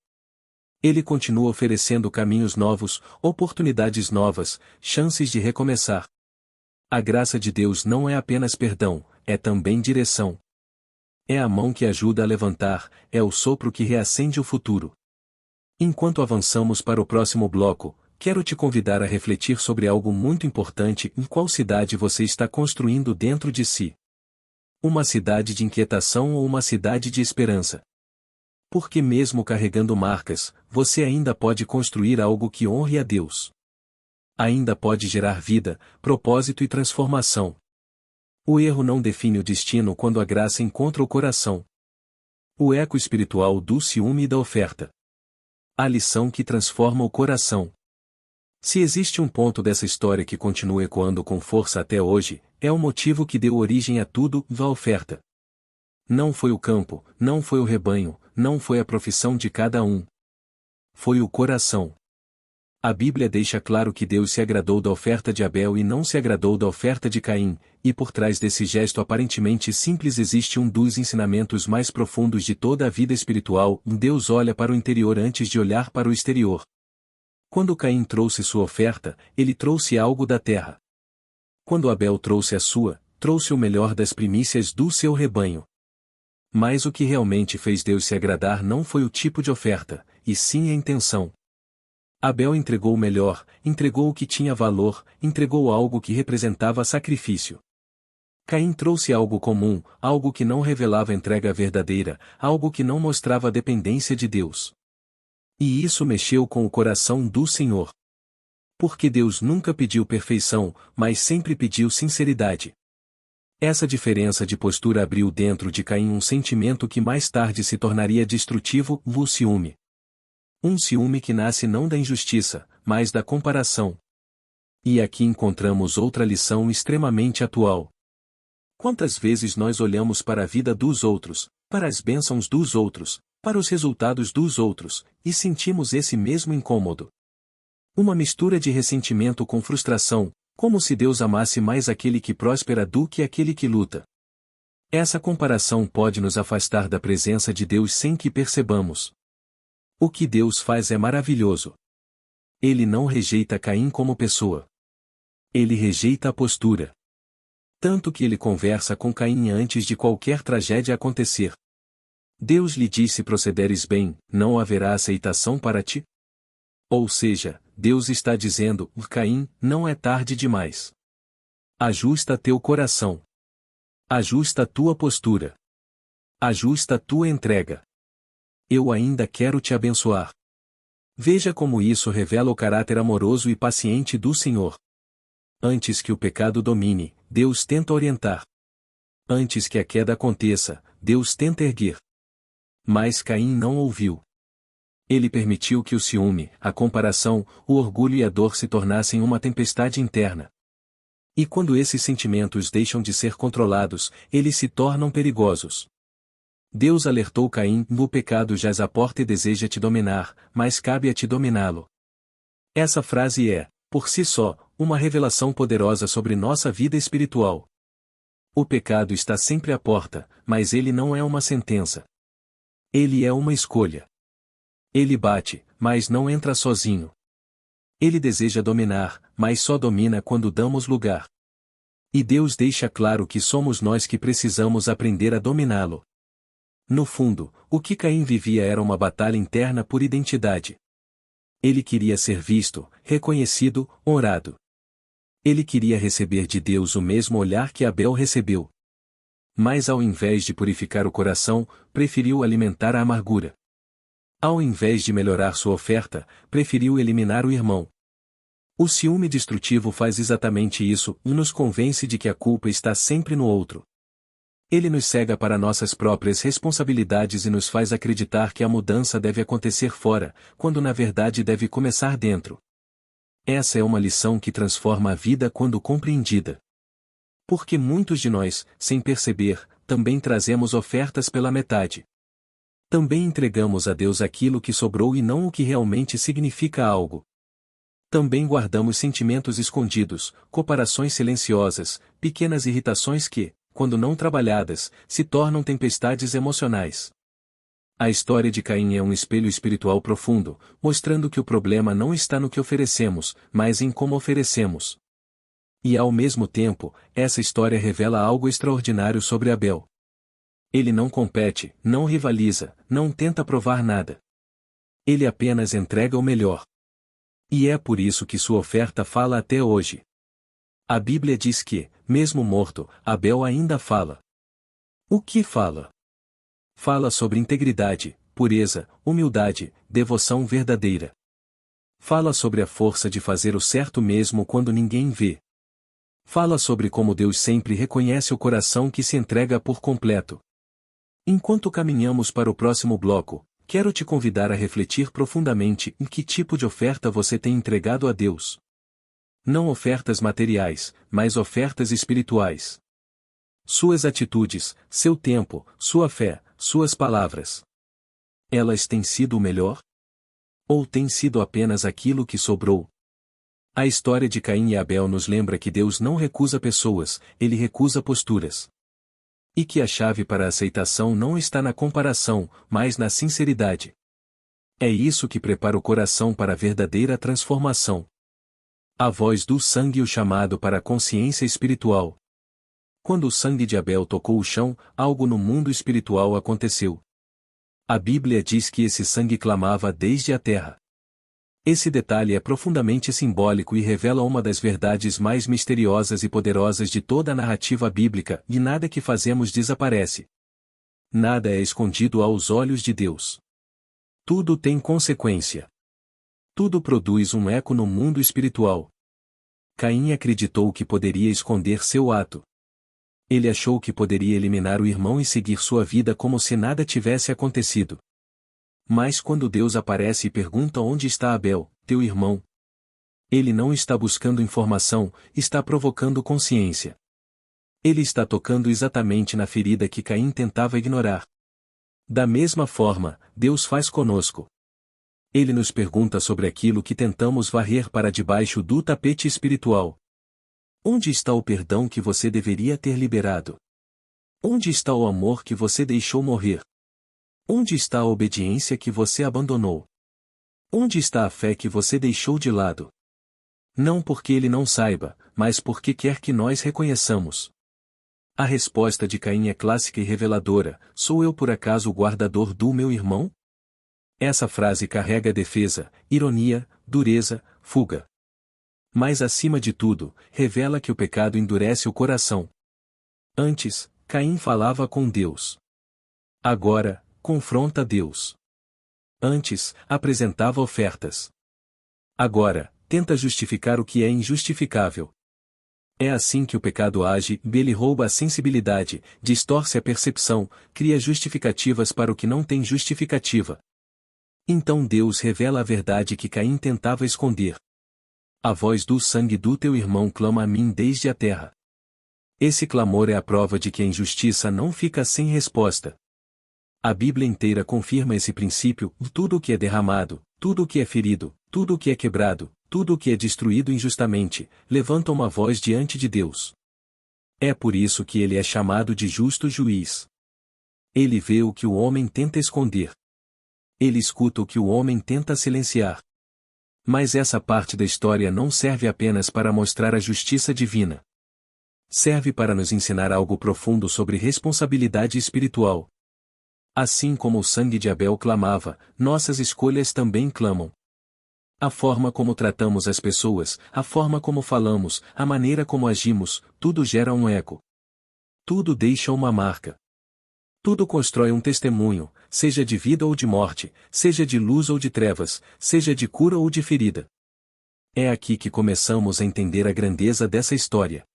Ele continua oferecendo caminhos novos, oportunidades novas, chances de recomeçar. A graça de Deus não é apenas perdão, é também direção. É a mão que ajuda a levantar, é o sopro que reacende o futuro. Enquanto avançamos para o próximo bloco, quero te convidar a refletir sobre algo muito importante: em qual cidade você está construindo dentro de si? Uma cidade de inquietação ou uma cidade de esperança? Porque mesmo carregando marcas, você ainda pode construir algo que honre a Deus. Ainda pode gerar vida, propósito e transformação. O erro não define o destino quando a graça encontra o coração. O eco espiritual do ciúme e da oferta. A lição que transforma o coração. Se existe um ponto dessa história que continua ecoando com força até hoje, é o motivo que deu origem a tudo, a oferta. Não foi o campo, não foi o rebanho, não foi a profissão de cada um. Foi o coração. A Bíblia deixa claro que Deus se agradou da oferta de Abel e não se agradou da oferta de Caim, e por trás desse gesto aparentemente simples existe um dos ensinamentos mais profundos de toda a vida espiritual: Deus olha para o interior antes de olhar para o exterior. Quando Caim trouxe sua oferta, ele trouxe algo da terra. Quando Abel trouxe a sua, trouxe o melhor das primícias do seu rebanho. Mas o que realmente fez Deus se agradar não foi o tipo de oferta, e sim a intenção. Abel entregou o melhor, entregou o que tinha valor, entregou algo que representava sacrifício. Caim trouxe algo comum, algo que não revelava entrega verdadeira, algo que não mostrava a dependência de Deus. E isso mexeu com o coração do Senhor. Porque Deus nunca pediu perfeição, mas sempre pediu sinceridade. Essa diferença de postura abriu dentro de Caim um sentimento que mais tarde se tornaria destrutivo: o ciúme. Um ciúme que nasce não da injustiça, mas da comparação. E aqui encontramos outra lição extremamente atual. Quantas vezes nós olhamos para a vida dos outros, para as bênçãos dos outros, para os resultados dos outros, e sentimos esse mesmo incômodo? Uma mistura de ressentimento com frustração, como se Deus amasse mais aquele que prospera do que aquele que luta. Essa comparação pode nos afastar da presença de Deus sem que percebamos. O que Deus faz é maravilhoso. Ele não rejeita Caim como pessoa. Ele rejeita a postura. Tanto que ele conversa com Caim antes de qualquer tragédia acontecer. Deus lhe disse: se procederes bem, não haverá aceitação para ti? Ou seja, Deus está dizendo: Caim, não é tarde demais. Ajusta teu coração. Ajusta tua postura. Ajusta tua entrega. Eu ainda quero te abençoar. Veja como isso revela o caráter amoroso e paciente do Senhor. Antes que o pecado domine, Deus tenta orientar. Antes que a queda aconteça, Deus tenta erguer. Mas Caim não ouviu. Ele permitiu que o ciúme, a comparação, o orgulho e a dor se tornassem uma tempestade interna. E quando esses sentimentos deixam de ser controlados, eles se tornam perigosos. Deus alertou Caim: o pecado jaz à porta e deseja te dominar, mas cabe a ti dominá-lo. Essa frase é, por si só, uma revelação poderosa sobre nossa vida espiritual. O pecado está sempre à porta, mas ele não é uma sentença. Ele é uma escolha. Ele bate, mas não entra sozinho. Ele deseja dominar, mas só domina quando damos lugar. E Deus deixa claro que somos nós que precisamos aprender a dominá-lo. No fundo, o que Caim vivia era uma batalha interna por identidade. Ele queria ser visto, reconhecido, honrado. Ele queria receber de Deus o mesmo olhar que Abel recebeu. Mas ao invés de purificar o coração, preferiu alimentar a amargura. Ao invés de melhorar sua oferta, preferiu eliminar o irmão. O ciúme destrutivo faz exatamente isso e nos convence de que a culpa está sempre no outro. Ele nos cega para nossas próprias responsabilidades e nos faz acreditar que a mudança deve acontecer fora, quando na verdade deve começar dentro. Essa é uma lição que transforma a vida quando compreendida. Porque muitos de nós, sem perceber, também trazemos ofertas pela metade. Também entregamos a Deus aquilo que sobrou e não o que realmente significa algo. Também guardamos sentimentos escondidos, comparações silenciosas, pequenas irritações que, quando não trabalhadas, se tornam tempestades emocionais. A história de Caim é um espelho espiritual profundo, mostrando que o problema não está no que oferecemos, mas em como oferecemos. E ao mesmo tempo, essa história revela algo extraordinário sobre Abel. Ele não compete, não rivaliza, não tenta provar nada. Ele apenas entrega o melhor. E é por isso que sua oferta fala até hoje. A Bíblia diz que, mesmo morto, Abel ainda fala. O que fala? Fala sobre integridade, pureza, humildade, devoção verdadeira. Fala sobre a força de fazer o certo mesmo quando ninguém vê. Fala sobre como Deus sempre reconhece o coração que se entrega por completo. Enquanto caminhamos para o próximo bloco, quero te convidar a refletir profundamente em que tipo de oferta você tem entregado a Deus. Não ofertas materiais, mas ofertas espirituais. Suas atitudes, seu tempo, sua fé, suas palavras. Elas têm sido o melhor? Ou têm sido apenas aquilo que sobrou? A história de Caim e Abel nos lembra que Deus não recusa pessoas, ele recusa posturas. E que a chave para a aceitação não está na comparação, mas na sinceridade. É isso que prepara o coração para a verdadeira transformação. A voz do sangue e o chamado para a consciência espiritual. Quando o sangue de Abel tocou o chão, algo no mundo espiritual aconteceu. A Bíblia diz que esse sangue clamava desde a terra. Esse detalhe é profundamente simbólico e revela uma das verdades mais misteriosas e poderosas de toda a narrativa bíblica, e nada que fazemos desaparece. Nada é escondido aos olhos de Deus. Tudo tem consequência. Tudo produz um eco no mundo espiritual. Caim acreditou que poderia esconder seu ato. Ele achou que poderia eliminar o irmão e seguir sua vida como se nada tivesse acontecido. Mas quando Deus aparece e pergunta onde está Abel, teu irmão, ele não está buscando informação, está provocando consciência. Ele está tocando exatamente na ferida que Caim tentava ignorar. Da mesma forma, Deus faz conosco. Ele nos pergunta sobre aquilo que tentamos varrer para debaixo do tapete espiritual. Onde está o perdão que você deveria ter liberado? Onde está o amor que você deixou morrer? Onde está a obediência que você abandonou? Onde está a fé que você deixou de lado? Não porque ele não saiba, mas porque quer que nós reconheçamos. A resposta de Caim é clássica e reveladora: sou eu por acaso o guardador do meu irmão? Essa frase carrega defesa, ironia, dureza, fuga. Mas acima de tudo, revela que o pecado endurece o coração. Antes, Caim falava com Deus. Agora, confronta Deus. Antes, apresentava ofertas. Agora, tenta justificar o que é injustificável. É assim que o pecado age, ele rouba a sensibilidade, distorce a percepção, cria justificativas para o que não tem justificativa. Então Deus revela a verdade que Caim tentava esconder. A voz do sangue do teu irmão clama a mim desde a terra. Esse clamor é a prova de que a injustiça não fica sem resposta. A Bíblia inteira confirma esse princípio: tudo o que é derramado, tudo o que é ferido, tudo o que é quebrado, tudo o que é destruído injustamente, levanta uma voz diante de Deus. É por isso que ele é chamado de justo juiz. Ele vê o que o homem tenta esconder. Ele escuta o que o homem tenta silenciar. Mas essa parte da história não serve apenas para mostrar a justiça divina. Serve para nos ensinar algo profundo sobre responsabilidade espiritual. Assim como o sangue de Abel clamava, nossas escolhas também clamam. A forma como tratamos as pessoas, a forma como falamos, a maneira como agimos, tudo gera um eco. Tudo deixa uma marca. Tudo constrói um testemunho, seja de vida ou de morte, seja de luz ou de trevas, seja de cura ou de ferida. É aqui que começamos a entender a grandeza dessa história.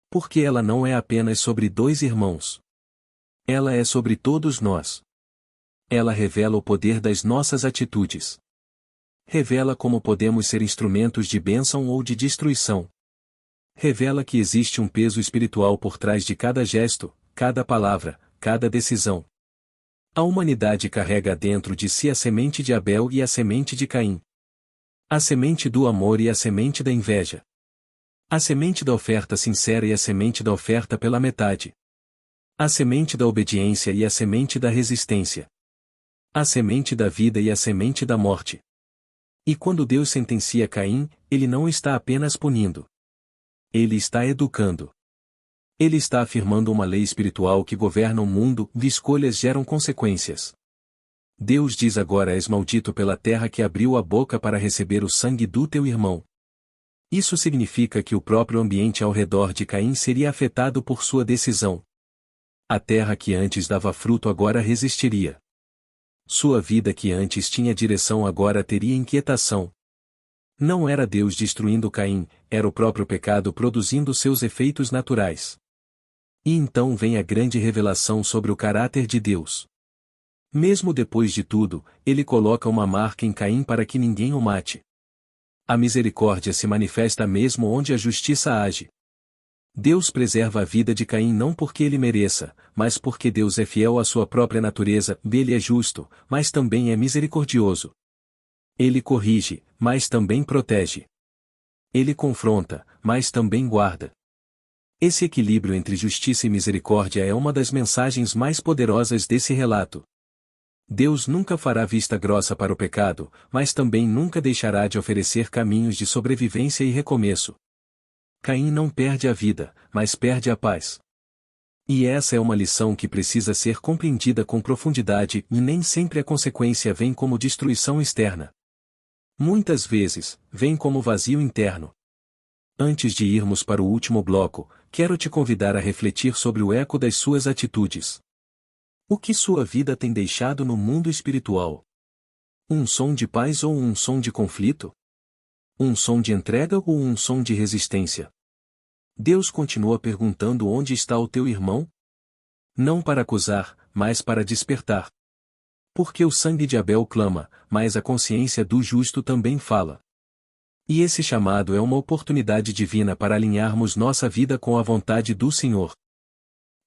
Porque ela não é apenas sobre dois irmãos. Ela é sobre todos nós. Ela revela o poder das nossas atitudes. Revela como podemos ser instrumentos de bênção ou de destruição. Revela que existe um peso espiritual por trás de cada gesto, cada palavra, cada decisão. A humanidade carrega dentro de si a semente de Abel e a semente de Caim. A semente do amor e a semente da inveja. A semente da oferta sincera e a semente da oferta pela metade. A semente da obediência e a semente da resistência. A semente da vida e a semente da morte. E quando Deus sentencia Caim, ele não está apenas punindo. Ele está educando. Ele está afirmando uma lei espiritual que governa o mundo, e escolhas geram consequências. Deus diz agora: és maldito pela terra que abriu a boca para receber o sangue do teu irmão. Isso significa que o próprio ambiente ao redor de Caim seria afetado por sua decisão. A terra que antes dava fruto agora resistiria. Sua vida que antes tinha direção agora teria inquietação. Não era Deus destruindo Caim, era o próprio pecado produzindo seus efeitos naturais. E então vem a grande revelação sobre o caráter de Deus. Mesmo depois de tudo, ele coloca uma marca em Caim para que ninguém o mate. A misericórdia se manifesta mesmo onde a justiça age. Deus preserva a vida de Caim não porque ele mereça, mas porque Deus é fiel à sua própria natureza, ele é justo, mas também é misericordioso. Ele corrige, mas também protege. Ele confronta, mas também guarda. Esse equilíbrio entre justiça e misericórdia é uma das mensagens mais poderosas desse relato. Deus nunca fará vista grossa para o pecado, mas também nunca deixará de oferecer caminhos de sobrevivência e recomeço. Caim não perde a vida, mas perde a paz. E essa é uma lição que precisa ser compreendida com profundidade e nem sempre a consequência vem como destruição externa. Muitas vezes, vem como vazio interno. Antes de irmos para o último bloco, quero te convidar a refletir sobre o eco das suas atitudes. O que sua vida tem deixado no mundo espiritual? Um som de paz ou um som de conflito? Um som de entrega ou um som de resistência? Deus continua perguntando onde está o teu irmão? Não para acusar, mas para despertar. Porque o sangue de Abel clama, mas a consciência do justo também fala. E esse chamado é uma oportunidade divina para alinharmos nossa vida com a vontade do Senhor.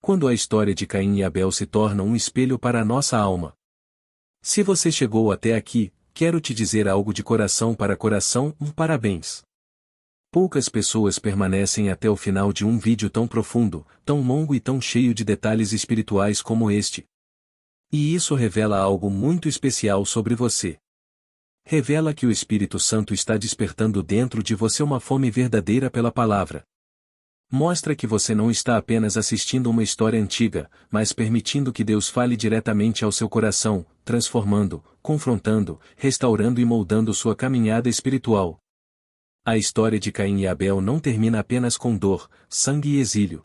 Quando a história de Caim e Abel se torna um espelho para a nossa alma. Se você chegou até aqui, quero te dizer algo de coração para coração, parabéns. Poucas pessoas permanecem até o final de um vídeo tão profundo, tão longo e tão cheio de detalhes espirituais como este. E isso revela algo muito especial sobre você. Revela que o Espírito Santo está despertando dentro de você uma fome verdadeira pela palavra. Mostra que você não está apenas assistindo uma história antiga, mas permitindo que Deus fale diretamente ao seu coração, transformando, confrontando, restaurando e moldando sua caminhada espiritual. A história de Caim e Abel não termina apenas com dor, sangue e exílio.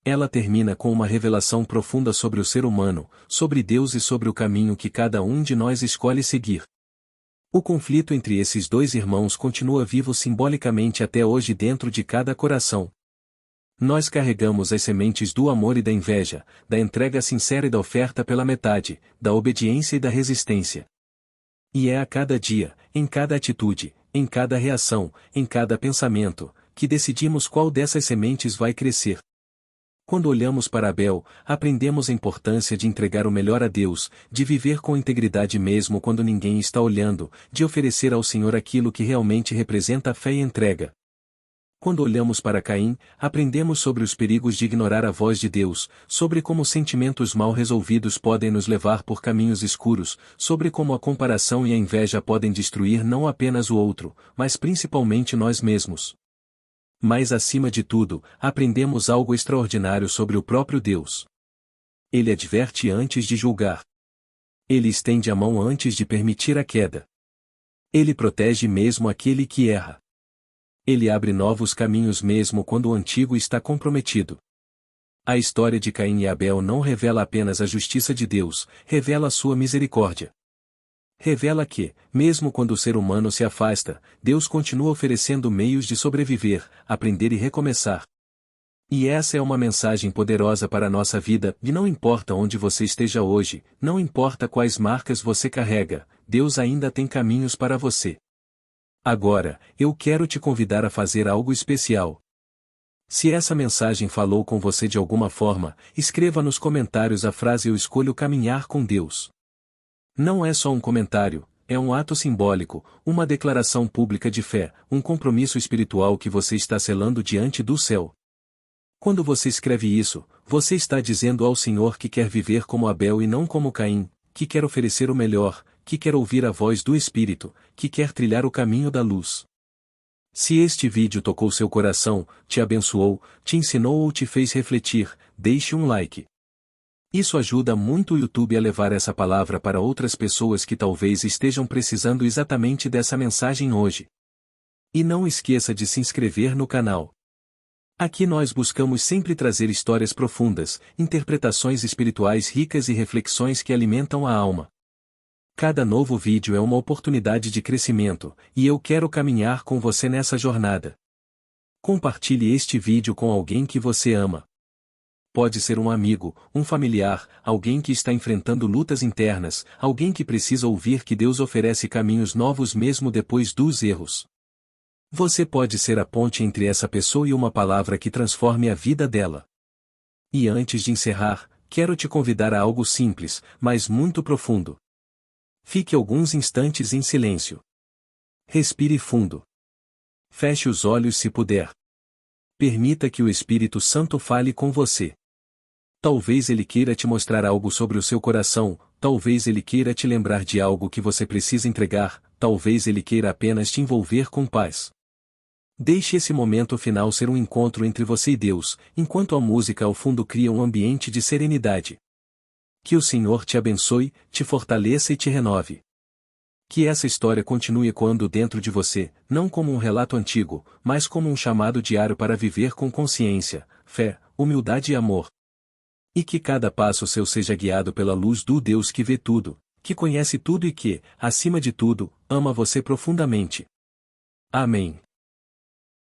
Ela termina com uma revelação profunda sobre o ser humano, sobre Deus e sobre o caminho que cada um de nós escolhe seguir. O conflito entre esses dois irmãos continua vivo simbolicamente até hoje dentro de cada coração. Nós carregamos as sementes do amor e da inveja, da entrega sincera e da oferta pela metade, da obediência e da resistência. E é a cada dia, em cada atitude, em cada reação, em cada pensamento, que decidimos qual dessas sementes vai crescer. Quando olhamos para Abel, aprendemos a importância de entregar o melhor a Deus, de viver com integridade mesmo quando ninguém está olhando, de oferecer ao Senhor aquilo que realmente representa a fé e entrega. Quando olhamos para Caim, aprendemos sobre os perigos de ignorar a voz de Deus, sobre como sentimentos mal resolvidos podem nos levar por caminhos escuros, sobre como a comparação e a inveja podem destruir não apenas o outro, mas principalmente nós mesmos. Mas acima de tudo, aprendemos algo extraordinário sobre o próprio Deus. Ele adverte antes de julgar. Ele estende a mão antes de permitir a queda. Ele protege mesmo aquele que erra. Ele abre novos caminhos mesmo quando o antigo está comprometido. A história de Caim e Abel não revela apenas a justiça de Deus, revela a sua misericórdia. Revela que, mesmo quando o ser humano se afasta, Deus continua oferecendo meios de sobreviver, aprender e recomeçar. E essa é uma mensagem poderosa para a nossa vida, e não importa onde você esteja hoje, não importa quais marcas você carrega, Deus ainda tem caminhos para você. Agora, eu quero te convidar a fazer algo especial. Se essa mensagem falou com você de alguma forma, escreva nos comentários a frase "Eu escolho caminhar com Deus". Não é só um comentário, é um ato simbólico, uma declaração pública de fé, um compromisso espiritual que você está selando diante do céu. Quando você escreve isso, você está dizendo ao Senhor que quer viver como Abel e não como Caim, que quer oferecer o melhor, que quer ouvir a voz do Espírito, que quer trilhar o caminho da luz. Se este vídeo tocou seu coração, te abençoou, te ensinou ou te fez refletir, deixe um like. Isso ajuda muito o YouTube a levar essa palavra para outras pessoas que talvez estejam precisando exatamente dessa mensagem hoje. E não esqueça de se inscrever no canal. Aqui nós buscamos sempre trazer histórias profundas, interpretações espirituais ricas e reflexões que alimentam a alma. Cada novo vídeo é uma oportunidade de crescimento, e eu quero caminhar com você nessa jornada. Compartilhe este vídeo com alguém que você ama. Pode ser um amigo, um familiar, alguém que está enfrentando lutas internas, alguém que precisa ouvir que Deus oferece caminhos novos mesmo depois dos erros. Você pode ser a ponte entre essa pessoa e uma palavra que transforme a vida dela. E antes de encerrar, quero te convidar a algo simples, mas muito profundo. Fique alguns instantes em silêncio. Respire fundo. Feche os olhos se puder. Permita que o Espírito Santo fale com você. Talvez ele queira te mostrar algo sobre o seu coração, talvez ele queira te lembrar de algo que você precisa entregar, talvez ele queira apenas te envolver com paz. Deixe esse momento final ser um encontro entre você e Deus, enquanto a música ao fundo cria um ambiente de serenidade. Que o Senhor te abençoe, te fortaleça e te renove. Que essa história continue ecoando dentro de você, não como um relato antigo, mas como um chamado diário para viver com consciência, fé, humildade e amor. E que cada passo seu seja guiado pela luz do Deus que vê tudo, que conhece tudo e que, acima de tudo, ama você profundamente. Amém.